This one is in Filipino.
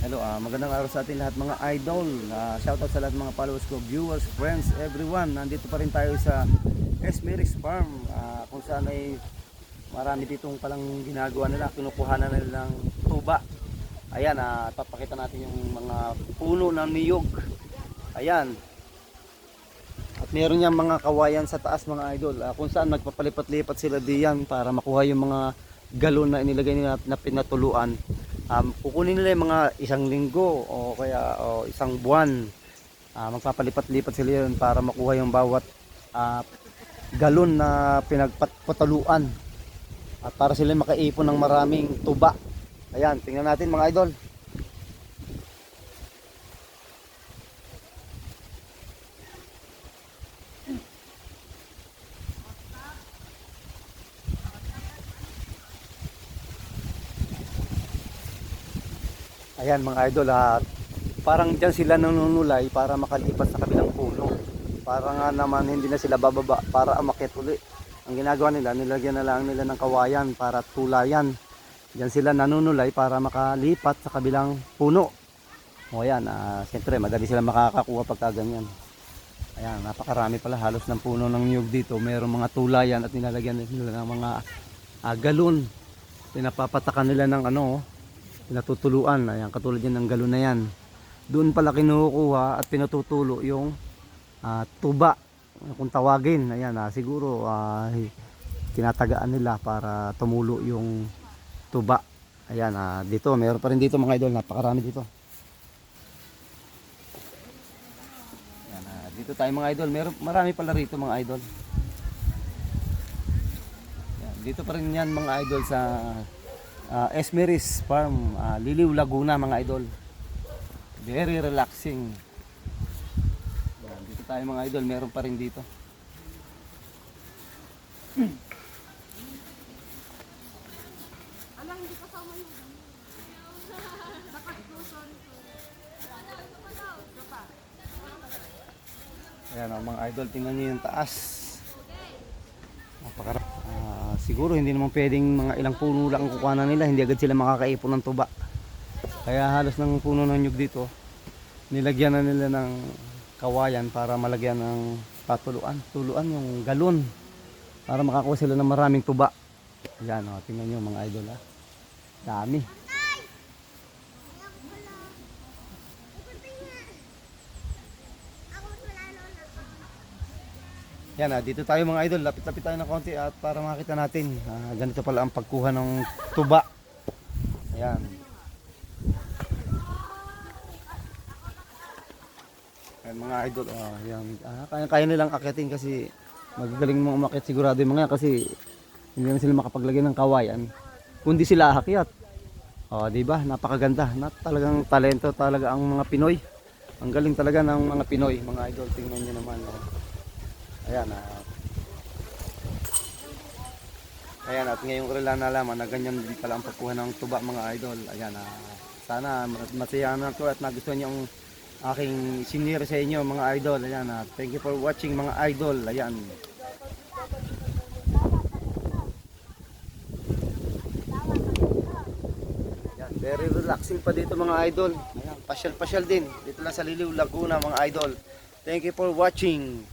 Hello, magandang araw sa ating lahat mga idol. Shoutout sa lahat mga followers ko, viewers, friends, everyone. Nandito pa rin tayo sa Esmeris Farm, kung saan ay marami ditong palang ginagawa nila. Kinukuha na nila ng tuba. Ayan, papakita natin yung mga puno ng niyog. Ayan. At meron niyang mga kawayan sa taas mga idol, kung saan magpapalipat-lipat sila diyan para makuha yung mga galon na inilagay nila na pinatuluan. Kukunin nila yung mga isang linggo o kaya isang buwan. Magpapalipat-lipat sila yun para makuha yung bawat galon na pinagpatuluan at para sila makaipon ng maraming tuba. Ayan, tingnan natin mga idol. Ayan mga idol, parang dyan sila nanunulay para makalipat sa kabilang puno. Para nga naman hindi na sila bababa para umakyat uli. Ang ginagawa nila, nilagyan na lang nila ng kawayan para tulayan. Dyan sila nanunulay para makalipat sa kabilang puno. O ayan, siyempre madali sila makakakuha pagka ganyan. Ayan, napakarami pala halos ng puno ng niyog dito. Mayroong mga tulayan at nilalagyan nila ng mga galon. Pinapapatakan nila ng pinatutuluan. Ayan, katulad yan ng galon na yan. Doon pala kinukuha at pinatutulo yung tuba kung tawagin. Ayan, siguro tinatagaan nila para tumulo yung tuba. Ayan, dito meron pa rin dito mga idol, napakarami dito. Ayan, dito tayo mga idol, marami pala rito mga idol. Ayan, dito pa rin yan mga idol sa Esmeris Farm, Liliw, Laguna mga idol. Very relaxing. Ayan, dito tayo mga idol, meron pa rin dito. Ayan mga idol, tingnan nyo yung taas. Siguro hindi naman pwedeng mga ilang puno lang ang kukuha nila, hindi agad sila makakaipon ng tuba. Kaya halos ng puno ng nyug dito, nilagyan na nila ng kawayan para malagyan ng tuluan yung galon para makakuha sila ng maraming tuba. Ayan, tingnan nyo mga idol, dami. Yan, dito tayo mga idol, lapit-lapit tayo ng konti at para makita natin ganito pala ang pagkuha ng tuba. Ayan. Ayan mga idol, yan. Kaya nilang akyatin kasi magagaling mo umakyat sigurado yung mga yan kasi hindi na sila makapaglagay ng kawayan kundi sila aakyat. Di ba? Napakaganda. Talagang talento talaga ang mga Pinoy. Ang galing talaga ng mga Pinoy, mga idol. Tingnan niyo naman. Ayan, ayan, at ngayon ko rin lang nalaman na ganyan din pala ang pagkuha ng tuba mga idol. Ayan, sana masaya na ito at nagustuhan niyo ang aking sinire sa inyo mga idol. Ayan, thank you for watching mga idol. Ayan. Ayan, very relaxing pa dito mga idol. Ayan, pasyal-pasyal din. Dito lang sa Liliw, Laguna mga idol. Thank you for watching.